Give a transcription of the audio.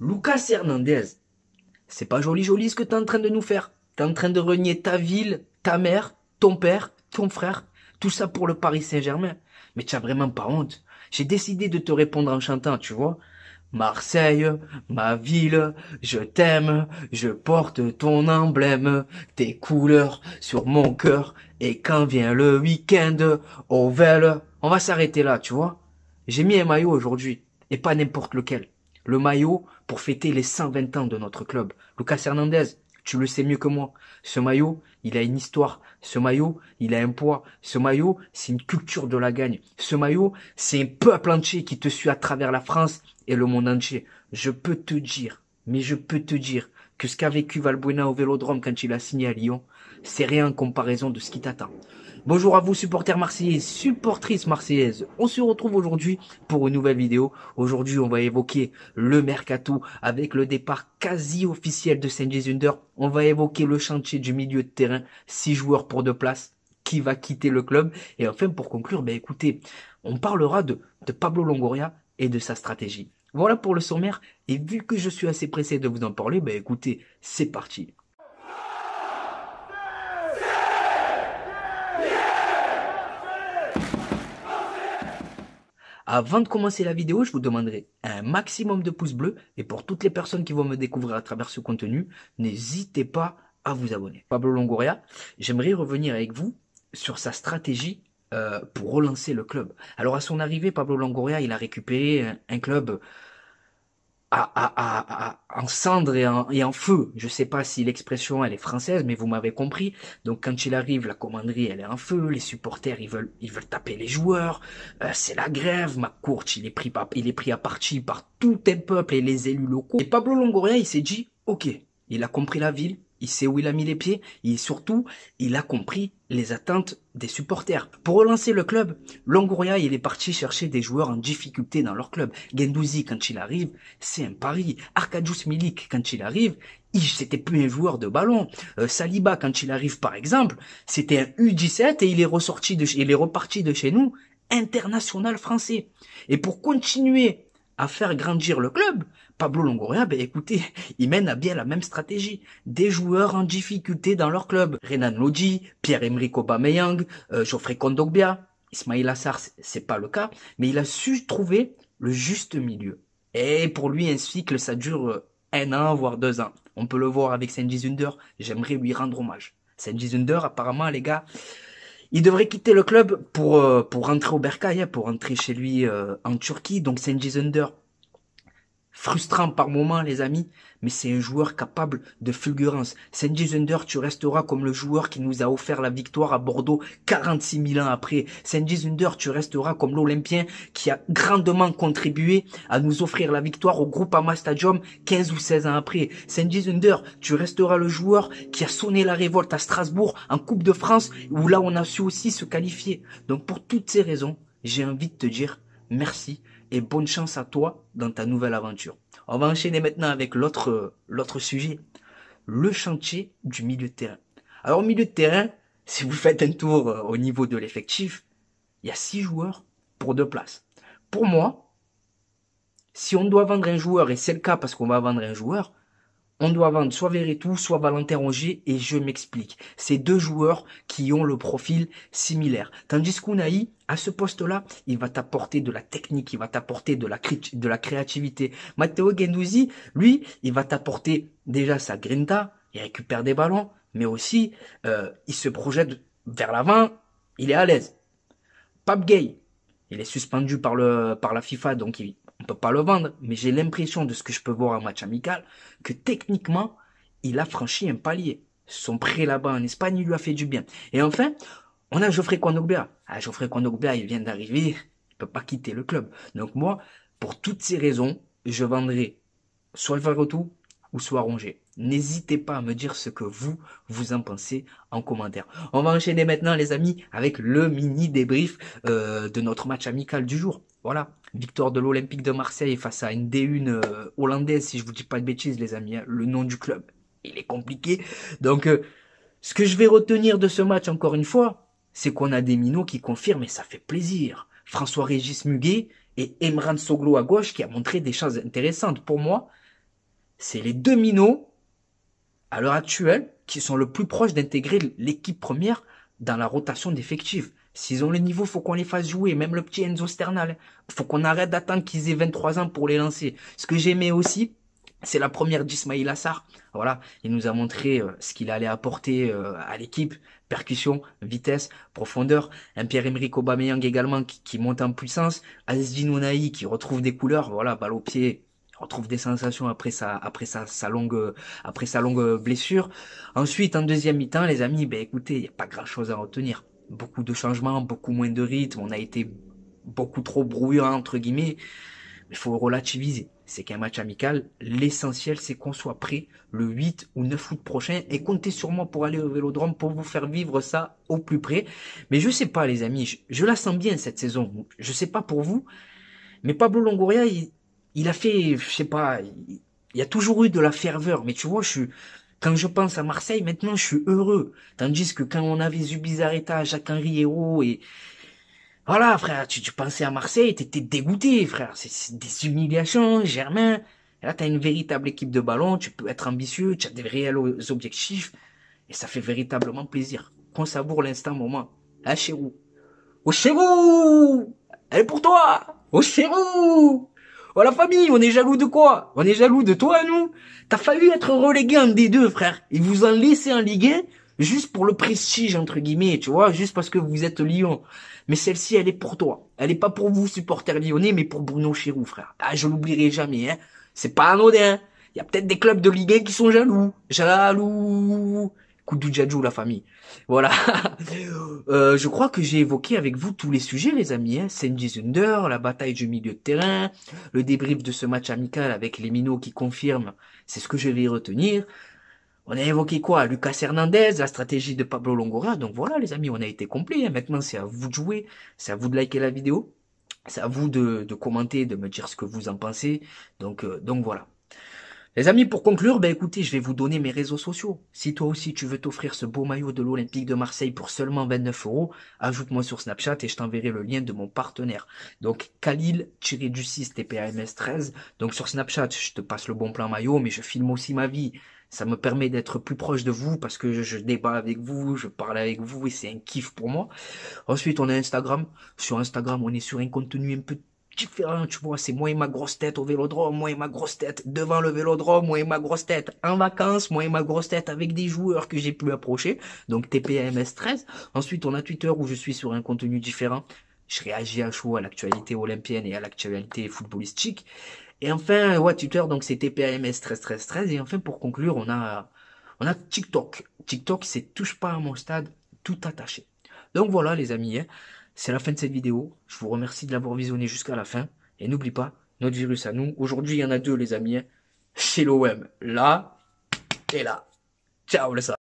Lucas Hernandez, c'est pas joli joli ce que t'es en train de nous faire. T'es en train de renier ta ville, ta mère, ton père, ton frère, tout ça pour le Paris Saint-Germain. Mais tu as vraiment pas honte. J'ai décidé de te répondre en chantant, tu vois. Marseille, ma ville, je t'aime, je porte ton emblème, tes couleurs sur mon cœur, et quand vient le week-end, au Vel, on va s'arrêter là, tu vois. J'ai mis un maillot aujourd'hui, et pas n'importe lequel. Le maillot pour fêter les 120 ans de notre club. Lucas Hernandez, tu le sais mieux que moi. Ce maillot, il a une histoire. Ce maillot, il a un poids. Ce maillot, c'est une culture de la gagne. Ce maillot, c'est un peuple entier qui te suit à travers la France et le monde entier. Je peux te dire, mais je peux te dire que ce qu'a vécu Valbuena au Vélodrome quand il a signé à Lyon, c'est rien en comparaison de ce qui t'attend. Bonjour à vous supporters marseillais, supportrices marseillaises. On se retrouve aujourd'hui pour une nouvelle vidéo. Aujourd'hui, on va évoquer le mercato avec le départ quasi officiel de Cengiz Ünder. On va évoquer le chantier du milieu de terrain, 6 joueurs pour 2 places, qui va quitter le club. Et enfin, pour conclure, écoutez, on parlera de Pablo Longoria et de sa stratégie. Voilà pour le sommaire. Et vu que je suis assez pressé de vous en parler, écoutez, c'est parti. Avant de commencer la vidéo, je vous demanderai un maximum de pouces bleus et pour toutes les personnes qui vont me découvrir à travers ce contenu, n'hésitez pas à vous abonner. Pablo Longoria, j'aimerais revenir avec vous sur sa stratégie pour relancer le club. Alors à son arrivée, Pablo Longoria, il a récupéré un club en cendres et en feu. Je sais pas si l'expression elle est française, mais vous m'avez compris. Donc quand il arrive, la commanderie elle est en feu, les supporters ils veulent taper les joueurs, c'est la grève. McCourt il est pris à partie par tout un peuple et les élus locaux. Et Pablo Longoria il s'est dit, ok, il a compris la ville, il sait où il a mis les pieds, et surtout, il a compris les attentes des supporters. Pour relancer le club, Longoria, il est parti chercher des joueurs en difficulté dans leur club. Guendouzi, quand il arrive, c'est un pari. Arkadiusz Milik, quand il arrive, c'était plus un joueur de ballon. Saliba, quand il arrive, par exemple, c'était un U17 et il est reparti de chez nous, international français. Et pour continuer à faire grandir le club, Pablo Longoria, écoutez, il mène à bien la même stratégie. Des joueurs en difficulté dans leur club. Renan Lodi, Pierre-Emerick Aubameyang, Geoffrey Kondogbia, Ismaïla Sarr, c'est pas le cas, mais il a su trouver le juste milieu. Et pour lui, un cycle, ça dure 1 an, voire 2 ans. On peut le voir avec Cengiz Ünder, j'aimerais lui rendre hommage. Cengiz Ünder, apparemment, les gars, il devrait quitter le club pour rentrer au Bercail, pour rentrer chez lui en Turquie. Donc Cengiz Ünder, frustrant par moments, les amis, mais c'est un joueur capable de fulgurance. Cengiz Ünder, tu resteras comme le joueur qui nous a offert la victoire à Bordeaux 46 000 ans après. Cengiz Ünder, tu resteras comme l'Olympien qui a grandement contribué à nous offrir la victoire au Groupama Stadium 15 ou 16 ans après. Cengiz Ünder, tu resteras le joueur qui a sonné la révolte à Strasbourg en Coupe de France, où là on a su aussi se qualifier. Donc pour toutes ces raisons, j'ai envie de te dire merci et bonne chance à toi dans ta nouvelle aventure. On va enchaîner maintenant avec l'autre sujet, le chantier du milieu de terrain. Alors au milieu de terrain, si vous faites un tour au niveau de l'effectif, il y a 6 joueurs pour 2 places. Pour moi, si on doit vendre un joueur, et c'est le cas parce qu'on va vendre un joueur, on doit vendre soit Verretou, soit Valentin Rongier, et je m'explique. C'est 2 joueurs qui ont le profil similaire. Tandis qu'Unai, à ce poste-là, il va t'apporter de la technique, il va t'apporter de la créativité. Matteo Guendouzi, lui, il va t'apporter déjà sa grinta, il récupère des ballons, mais aussi, il se projette vers l'avant, il est à l'aise. Pape Gueye, il est suspendu par la FIFA, donc on peut pas le vendre, mais j'ai l'impression de ce que je peux voir en match amical, que techniquement, il a franchi un palier. Son prêt là-bas en Espagne, il lui a fait du bien. Et enfin, on a Geoffrey Kondogbia. Geoffrey Kondogbia, il vient d'arriver, il peut pas quitter le club. Donc moi, pour toutes ces raisons, je vendrai soit le Verretou ou soit Rongier. N'hésitez pas à me dire ce que vous en pensez en commentaire. On va enchaîner maintenant, les amis, avec le mini débrief de notre match amical du jour. Voilà, victoire de l'Olympique de Marseille face à une D1 hollandaise, si je vous dis pas de bêtises, les amis. Le nom du club, il est compliqué. Donc, ce que je vais retenir de ce match, encore une fois, c'est qu'on a des minots qui confirment et ça fait plaisir. François-Régis Muguet et Emran Soglo à gauche qui a montré des choses intéressantes. Pour moi, c'est les deux minots, à l'heure actuelle, qui sont le plus proches d'intégrer l'équipe première dans la rotation d'effectifs. S'ils ont le niveau, faut qu'on les fasse jouer, même le petit Enzo Sternal. Faut qu'on arrête d'attendre qu'ils aient 23 ans pour les lancer. Ce que j'aimais aussi, c'est la première d'Ismaïl Assar. Voilà, il nous a montré ce qu'il allait apporter à l'équipe. Percussion, vitesse, profondeur. Un Pierre-Emerick Aubameyang également qui monte en puissance. Aziz Ounahi qui retrouve des couleurs. Voilà, balle au pied, retrouve des sensations après sa longue blessure. Ensuite, en deuxième mi-temps, les amis, ben écoutez, il n'y a pas grand-chose à retenir. Beaucoup de changements, beaucoup moins de rythme. On a été beaucoup trop brouillon entre guillemets. Il faut relativiser. C'est qu'un match amical. L'essentiel, c'est qu'on soit prêt le 8 ou 9 août prochain et comptez sur moi pour aller au Vélodrome pour vous faire vivre ça au plus près. Mais je sais pas, les amis, je la sens bien cette saison. Je sais pas pour vous, mais Pablo Longoria, il a fait, je sais pas, il y a toujours eu de la ferveur. Mais tu vois, quand je pense à Marseille, maintenant, je suis heureux. Tandis que quand on avait Zubizarreta, Jacques-Henri Hérault et, voilà, frère, tu pensais à Marseille, t'étais dégoûté, frère. C'est des humiliations, Germain. Et là, t'as une véritable équipe de ballon, tu peux être ambitieux, tu as des réels objectifs, et ça fait véritablement plaisir. Qu'on savoure l'instant moment. Ah, Chérou. Oh, Chérou! Elle est pour toi! Oh, Chérou! Oh, la famille, on est jaloux de quoi? On est jaloux de toi, nous? T'as failli être relégué en D2, frère. Ils vous ont laissé en Ligue 1, juste pour le prestige, entre guillemets, tu vois, juste parce que vous êtes Lyon. Mais celle-ci, elle est pour toi. Elle est pas pour vous, supporters lyonnais, mais pour Bruno Chérou, frère. Ah, je l'oublierai jamais, hein. C'est pas anodin. Il y a peut-être des clubs de Ligue 1 qui sont jaloux. Jaloux. Coup du Djadjou, la famille. Voilà. Je crois que j'ai évoqué avec vous tous les sujets, les amis. Hein. Sandy Zunder, la bataille du milieu de terrain, le débrief de ce match amical avec les minots qui confirment. C'est ce que je vais y retenir. On a évoqué quoi? Lucas Hernandez, la stratégie de Pablo Longoria. Donc voilà, les amis, on a été complet. Hein. Maintenant, c'est à vous de jouer. C'est à vous de liker la vidéo. C'est à vous de commenter, de me dire ce que vous en pensez. Donc voilà. Les amis, pour conclure, ben écoutez, je vais vous donner mes réseaux sociaux. Si toi aussi tu veux t'offrir ce beau maillot de l'Olympique de Marseille pour seulement 29 €, ajoute-moi sur Snapchat et je t'enverrai le lien de mon partenaire. Donc Khalil-6 TPAMS13. Donc sur Snapchat, je te passe le bon plan maillot, mais je filme aussi ma vie. Ça me permet d'être plus proche de vous parce que je débat avec vous, je parle avec vous et c'est un kiff pour moi. Ensuite, on a Instagram. Sur Instagram, on est sur un contenu un peu différent, tu vois, c'est moi et ma grosse tête au Vélodrome, moi et ma grosse tête devant le Vélodrome, moi et ma grosse tête en vacances, moi et ma grosse tête avec des joueurs que j'ai pu approcher, donc TPMS 13. Ensuite, on a Twitter où je suis sur un contenu différent. Je réagis à chaud à l'actualité olympienne et à l'actualité footballistique. Et enfin, ouais, Twitter, donc c'est TPMS 13 13 13. Et enfin, pour conclure, on a TikTok. TikTok, c'est touche pas à mon stade, tout attaché. Donc voilà, les amis, hein. C'est la fin de cette vidéo. Je vous remercie de l'avoir visionné jusqu'à la fin. Et n'oublie pas, notre virus à nous. Aujourd'hui, il y en a deux, les amis. Hein. Chez l'OM. Là et là. Ciao, les amis.